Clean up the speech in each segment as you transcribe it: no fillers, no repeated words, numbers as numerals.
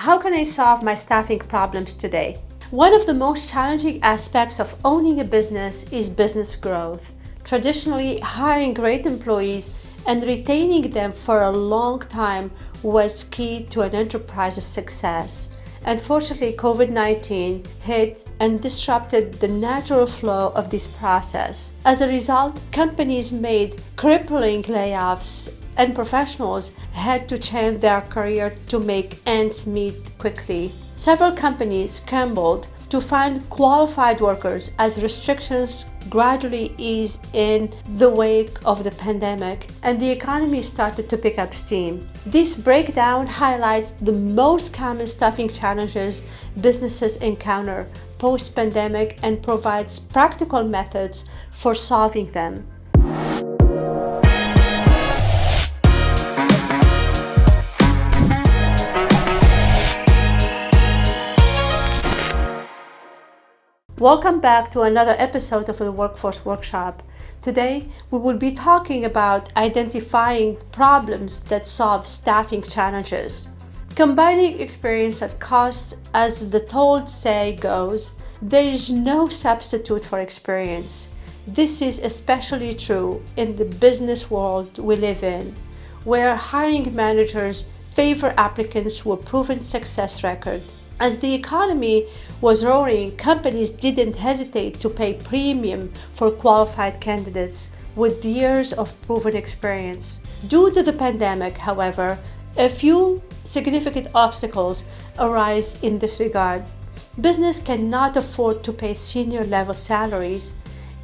How can I solve my staffing problems today? One of the most challenging aspects of owning a business is business growth. Traditionally, hiring great employees and retaining them for a long time was key to an enterprise's success. Unfortunately, COVID-19 hit and disrupted the natural flow of this process. As a result, companies made crippling layoffs and professionals had to change their career to make ends meet quickly. Several companies scrambled to find qualified workers as restrictions gradually eased in the wake of the pandemic and the economy started to pick up steam. This breakdown highlights the most common staffing challenges businesses encounter post-pandemic and provides practical methods for solving them. Welcome back to another episode of the Workforce Workshop. Today, we will be talking about identifying problems that solve staffing challenges. Combining experience and costs, as the old say goes, there is no substitute for experience. This is especially true in the business world we live in, where hiring managers favor applicants with proven success record. As the economy was roaring, companies didn't hesitate to pay premium for qualified candidates with years of proven experience. Due to the pandemic, however, a few significant obstacles arise in this regard. Business cannot afford to pay senior level salaries.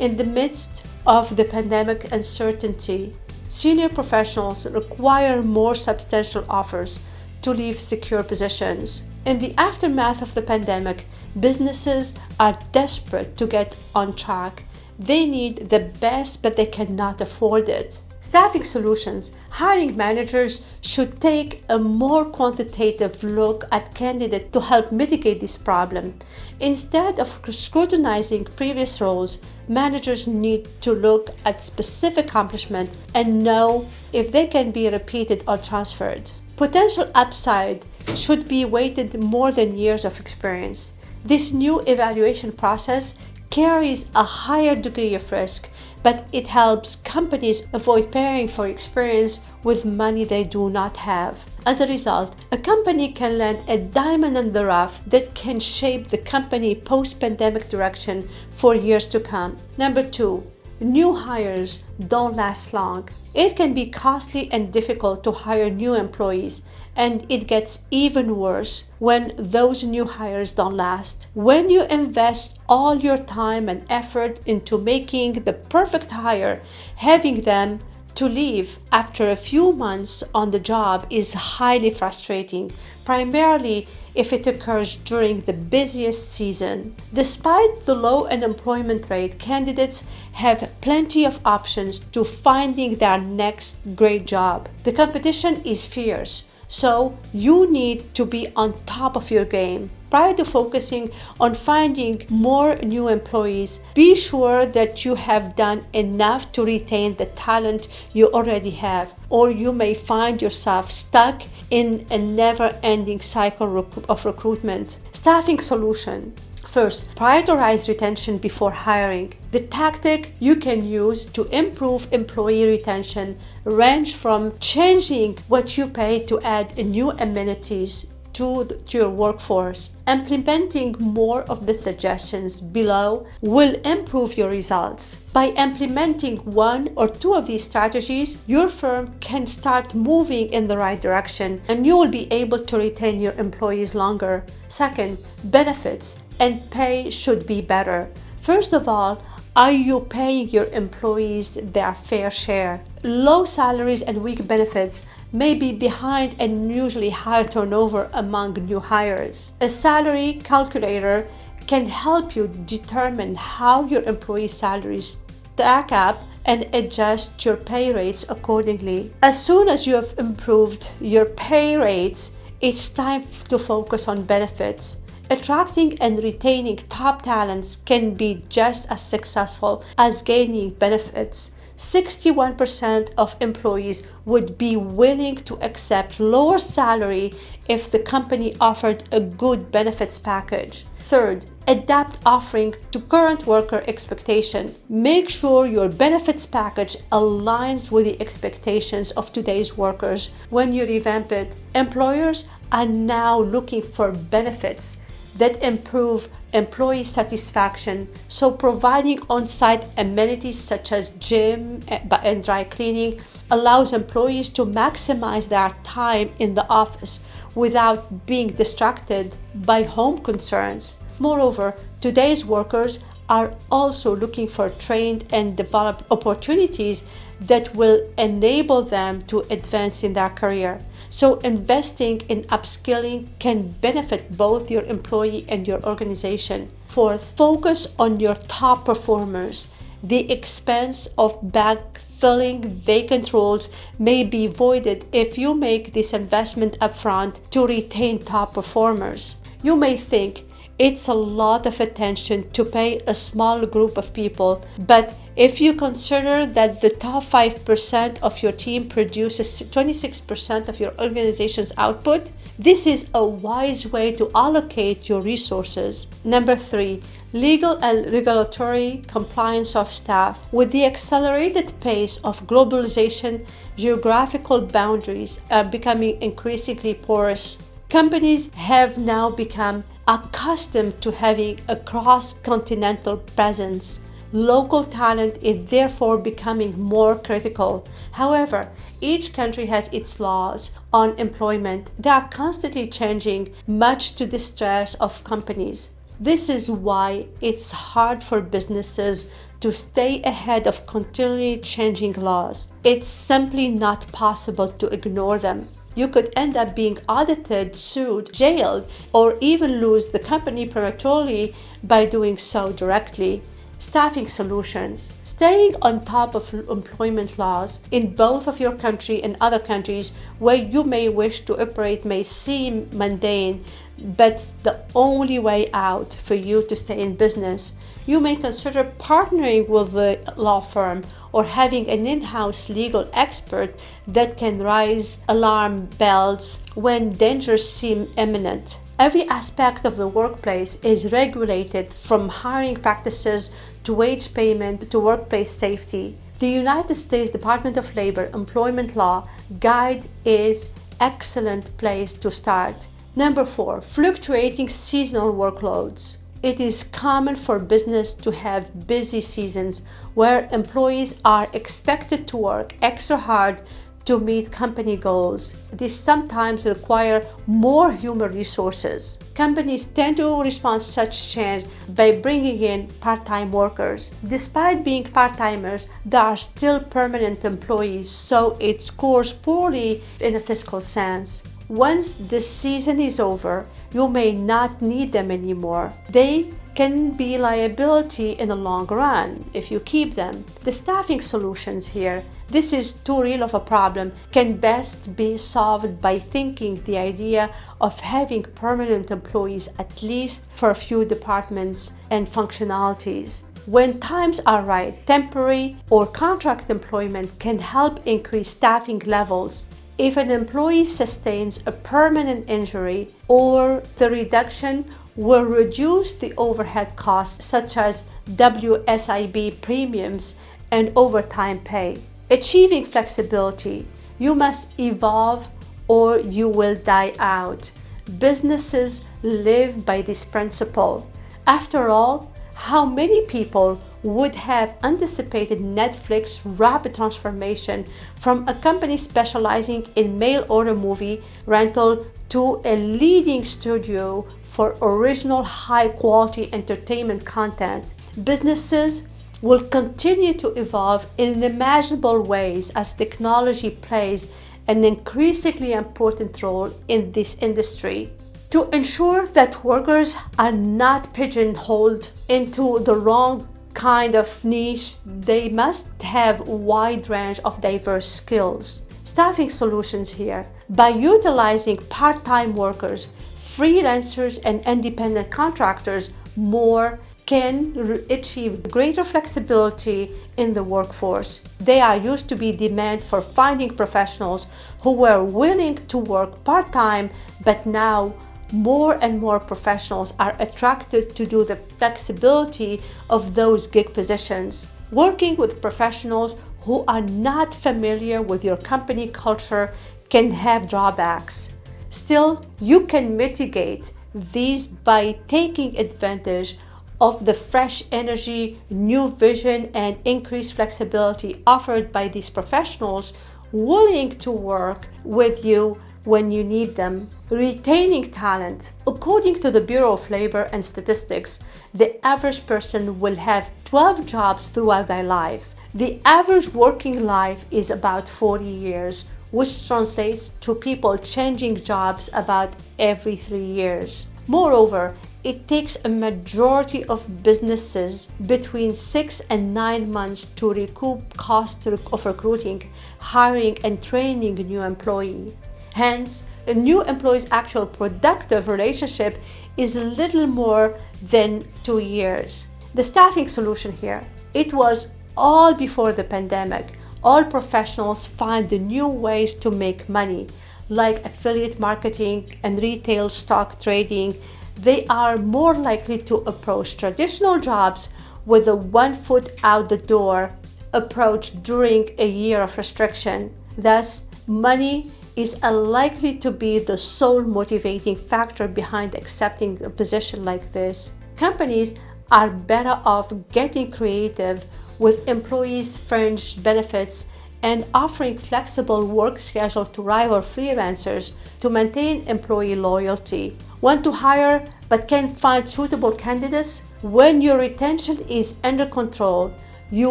In the midst of the pandemic uncertainty, senior professionals require more substantial offers to leave secure positions. In the aftermath of the pandemic, businesses are desperate to get on track. They need the best, but they cannot afford it. Staffing solutions. Hiring managers should take a more quantitative look at candidates to help mitigate this problem. Instead of scrutinizing previous roles, managers need to look at specific accomplishments and know if they can be repeated or transferred. Potential upside should be weighted more than years of experience. This new evaluation process carries a higher degree of risk, but it helps companies avoid paying for experience with money they do not have. As a result, a company can land a diamond in the rough that can shape the company post-pandemic direction for years to come. Number 2. New hires don't last long. It can be costly and difficult to hire new employees, and it gets even worse when those new hires don't last. When you invest all your time and effort into making the perfect hire, having them to leave after a few months on the job is highly frustrating, primarily if it occurs during the busiest season. Despite the low unemployment rate, candidates have plenty of options to finding their next great job. The competition is fierce, so you need to be on top of your game. Prior to focusing on finding more new employees, be sure that you have done enough to retain the talent you already have, or you may find yourself stuck in a never-ending cycle of recruitment. Staffing solution. First, prioritize retention before hiring. The tactic you can use to improve employee retention range from changing what you pay to add new amenities to your workforce. Implementing more of the suggestions below will improve your results. By implementing one or two of these strategies, your firm can start moving in the right direction and you will be able to retain your employees longer. Second, benefits and pay should be better. First of all, are you paying your employees their fair share? Low salaries and weak benefits may be behind unusually high turnover among new hires. A salary calculator can help you determine how your employee salaries stack up and adjust your pay rates accordingly. As soon as you have improved your pay rates, it's time to focus on benefits. Attracting and retaining top talents can be just as successful as gaining benefits. 61% of employees would be willing to accept lower salary if the company offered a good benefits package. Third, adapt offering to current worker expectation. Make sure your benefits package aligns with the expectations of today's workers. When you revamp it, employers are now looking for benefits that improve employee satisfaction. So providing on-site amenities such as gym and dry cleaning allows employees to maximize their time in the office without being distracted by home concerns. Moreover, today's workers are also looking for trained and developed opportunities that will enable them to advance in their career. So investing in upskilling can benefit both your employee and your organization. Fourth, focus on your top performers. The expense of backfilling vacant roles may be avoided if you make this investment upfront to retain top performers. You may think it's a lot of attention to pay a small group of people, but if you consider that the top 5% of your team produces 26% of your organization's output, this is a wise way to allocate your resources. Number 3, legal and regulatory compliance of staff. With the accelerated pace of globalization, geographical boundaries are becoming increasingly porous. Companies have now become accustomed to having a cross-continental presence. Local talent is therefore becoming more critical. However, each country has its laws on employment. They are constantly changing, much to the stress of companies. This is why it's hard for businesses to stay ahead of continually changing laws. It's simply not possible to ignore them. You could end up being audited, sued, jailed, or even lose the company prematurely by doing so directly. Staffing solutions. Staying on top of employment laws in both of your country and other countries where you may wish to operate may seem mundane, but the only way out for you to stay in business. You may consider partnering with a law firm or having an in-house legal expert that can raise alarm bells when dangers seem imminent. Every aspect of the workplace is regulated, from hiring practices to wage payment to workplace safety. The United States Department of Labor Employment Law Guide is an excellent place to start. Number 4, fluctuating seasonal workloads. It is common for business to have busy seasons where employees are expected to work extra hard to meet company goals. This sometimes require more human resources. Companies tend to respond to such change by bringing in part-time workers. Despite being part-timers, they are still permanent employees, so it scores poorly in a fiscal sense. Once the season is over, you may not need them anymore. They can be liability in the long run if you keep them. The staffing solutions here, this is too real of a problem, can best be solved by thinking the idea of having permanent employees at least for a few departments and functionalities. When times are right, temporary or contract employment can help increase staffing levels. If an employee sustains a permanent injury, or the reduction will reduce the overhead costs such as WSIB premiums and overtime pay. Achieving flexibility. You must evolve or you will die out. Businesses live by this principle. After all, how many people would have anticipated Netflix's rapid transformation from a company specializing in mail-order movie rental to a leading studio for original high-quality entertainment content? Businesses will continue to evolve in unimaginable ways as technology plays an increasingly important role in this industry. To ensure that workers are not pigeonholed into the wrong kind of niche, they must have a wide range of diverse skills. Staffing solutions here. By utilizing part-time workers, freelancers, and independent contractors more can achieve greater flexibility in the workforce. They are used to be demand for finding professionals who were willing to work part-time, but now more and more professionals are attracted to do the flexibility of those gig positions. Working with professionals who are not familiar with your company culture can have drawbacks. Still, you can mitigate these by taking advantage of the fresh energy, new vision, and increased flexibility offered by these professionals willing to work with you when you need them. Retaining talent. According to the Bureau of Labor and Statistics, the average person will have 12 jobs throughout their life. The average working life is about 40 years, which translates to people changing jobs about every 3 years. Moreover, it takes a majority of businesses between 6 and 9 months to recoup costs of recruiting, hiring, and training a new employee. Hence, a new employee's actual productive relationship is a little more than 2 years. The staffing solution here, it was all before the pandemic. All professionals find the new ways to make money, like affiliate marketing and retail stock trading. They are more likely to approach traditional jobs with a 1 foot out the door approach during a year of restriction. Thus, money is unlikely to be the sole motivating factor behind accepting a position like this. Companies are better off getting creative with employees' fringe benefits and offering flexible work schedule to rival freelancers to maintain employee loyalty. Want to hire but can't find suitable candidates? When your retention is under control, you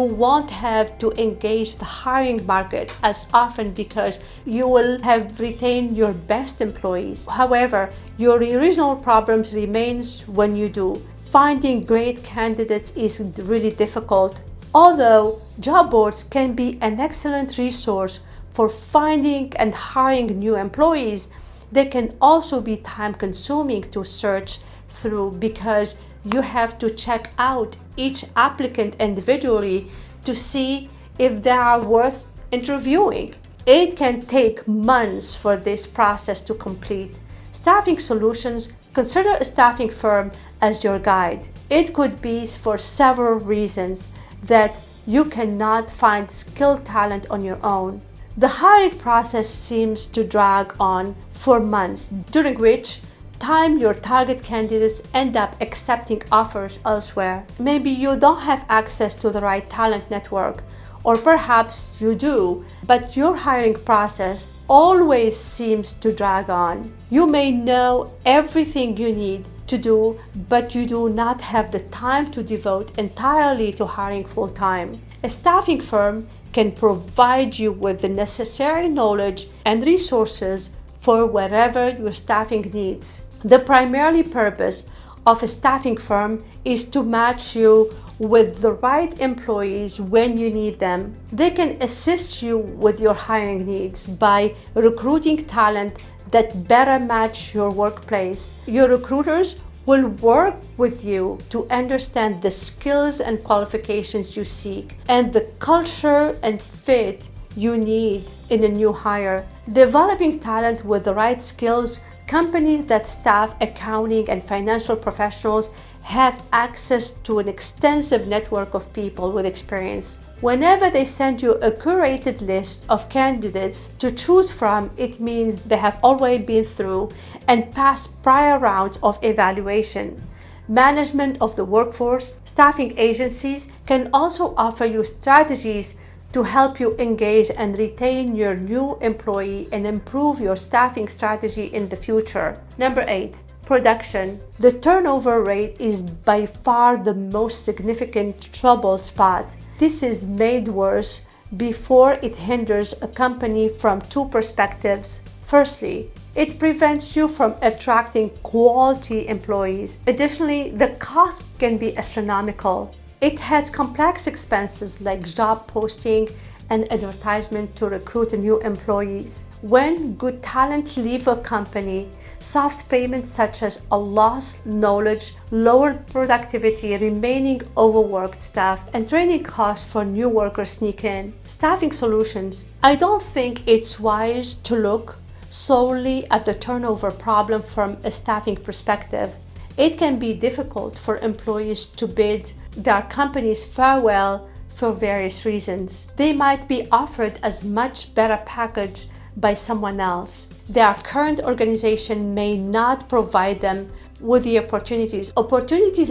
won't have to engage the hiring market as often because you will have retained your best employees. However, your original problems remains when you do. Finding great candidates is really difficult. Although job boards can be an excellent resource for finding and hiring new employees, they can also be time-consuming to search through because you have to check out each applicant individually to see if they are worth interviewing. It can take months for this process to complete. Staffing solutions, consider a staffing firm as your guide. It could be for several reasons that you cannot find skilled talent on your own. The hiring process seems to drag on for months, during which time your target candidates end up accepting offers elsewhere. Maybe you don't have access to the right talent network, or perhaps you do, but your hiring process always seems to drag on. You may know everything you need to do, but you do not have the time to devote entirely to hiring full-time. A staffing firm can provide you with the necessary knowledge and resources for whatever your staffing needs. The primary purpose of a staffing firm is to match you with the right employees when you need them. They can assist you with your hiring needs by recruiting talent that better match your workplace. Your recruiters will work with you to understand the skills and qualifications you seek and the culture and fit you need in a new hire. Developing talent with the right skills, companies that staff accounting and financial professionals have access to an extensive network of people with experience. Whenever they send you a curated list of candidates to choose from, it means they have already been through and passed prior rounds of evaluation. Management of the workforce, staffing agencies can also offer you strategies to help you engage and retain your new employee and improve your staffing strategy in the future. Number 8. Production. The turnover rate is by far the most significant trouble spot. This is made worse before it hinders a company from two perspectives. Firstly, it prevents you from attracting quality employees. Additionally, the cost can be astronomical. It has complex expenses like job posting and advertisement to recruit new employees. When good talent leave a company, Soft payments such as a lost knowledge, lowered productivity, remaining overworked staff, and training costs for new workers sneak in. Staffing solutions. I don't think it's wise to look solely at the turnover problem from a staffing perspective. It can be difficult for employees to bid their company's farewell for various reasons. They might be offered as much better package by someone else. Their current organization may not provide them with the opportunities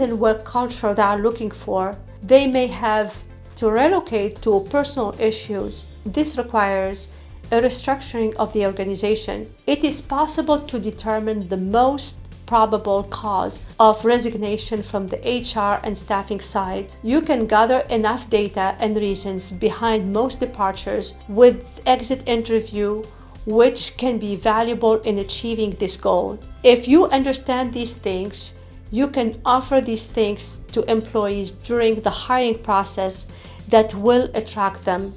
and work culture they are looking for. They may have to relocate to personal issues. This requires a restructuring of the organization. It is possible to determine the most probable cause of resignation from the HR and staffing side. You can gather enough data and reasons behind most departures with exit interview, which can be valuable in achieving this goal. If you understand these things, you can offer these things to employees during the hiring process that will attract them.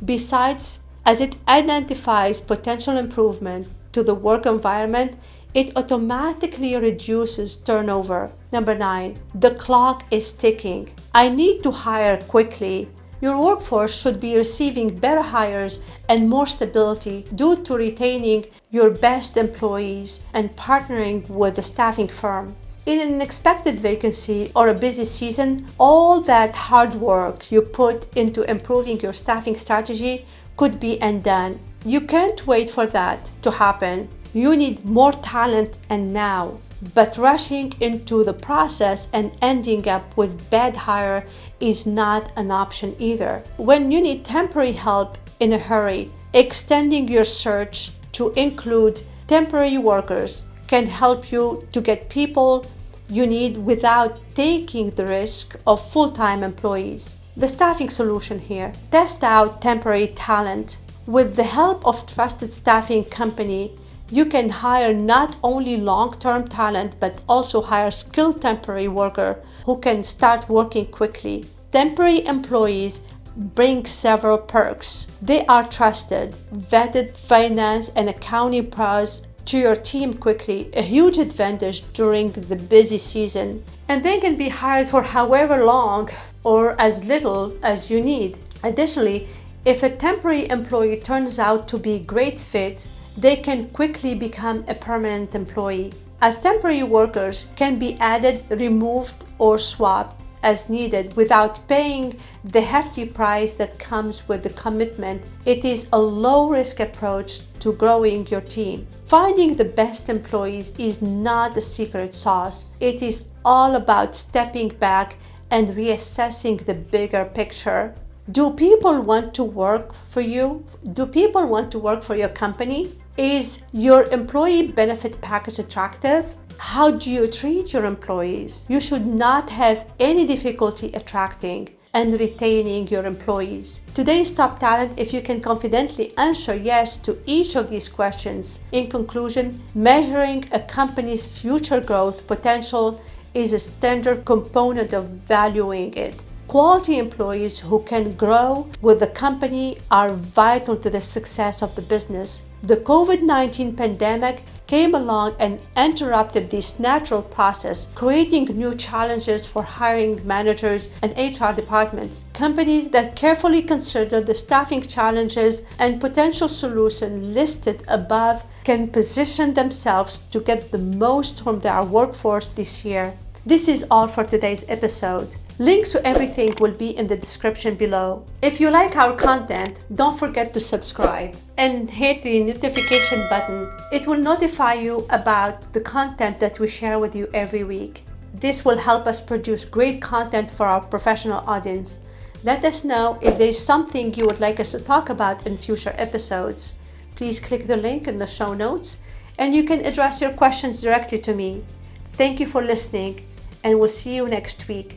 Besides, as it identifies potential improvement to the work environment, it automatically reduces turnover. Number 9, the clock is ticking. I need to hire quickly. Your workforce should be receiving better hires and more stability due to retaining your best employees and partnering with a staffing firm. In an unexpected vacancy or a busy season, all that hard work you put into improving your staffing strategy could be undone. You can't wait for that to happen. You need more talent and now, but rushing into the process and ending up with bad hire is not an option either. When you need temporary help in a hurry, extending your search to include temporary workers can help you to get people you need without taking the risk of full-time employees. The staffing solution here: test out temporary talent. With the help of trusted staffing company, you can hire not only long-term talent but also hire skilled temporary worker who can start working quickly. Temporary employees bring several perks. They are trusted, vetted finance and accounting pros to your team quickly, a huge advantage during the busy season. And they can be hired for however long or as little as you need. Additionally, if a temporary employee turns out to be a great fit, they can quickly become a permanent employee. As temporary workers can be added, removed, or swapped as needed without paying the hefty price that comes with the commitment, it is a low-risk approach to growing your team. Finding the best employees is not the secret sauce. It is all about stepping back and reassessing the bigger picture. Do people want to work for you? Do people want to work for your company? Is your employee benefit package attractive? How do you treat your employees? You should not have any difficulty attracting and retaining your employees. Today's top talent, if you can confidently answer yes to each of these questions. In conclusion, measuring a company's future growth potential is a standard component of valuing it. Quality employees who can grow with the company are vital to the success of the business. The COVID-19 pandemic came along and interrupted this natural process, creating new challenges for hiring managers and HR departments. Companies that carefully consider the staffing challenges and potential solutions listed above can position themselves to get the most from their workforce this year. This is all for today's episode. Links to everything will be in the description below. If you like our content, don't forget to subscribe and hit the notification button. It will notify you about the content that we share with you every week. This will help us produce great content for our professional audience. Let us know if there is something you would like us to talk about in future episodes. Please click the link in the show notes and you can address your questions directly to me. Thank you for listening, and we'll see you next week.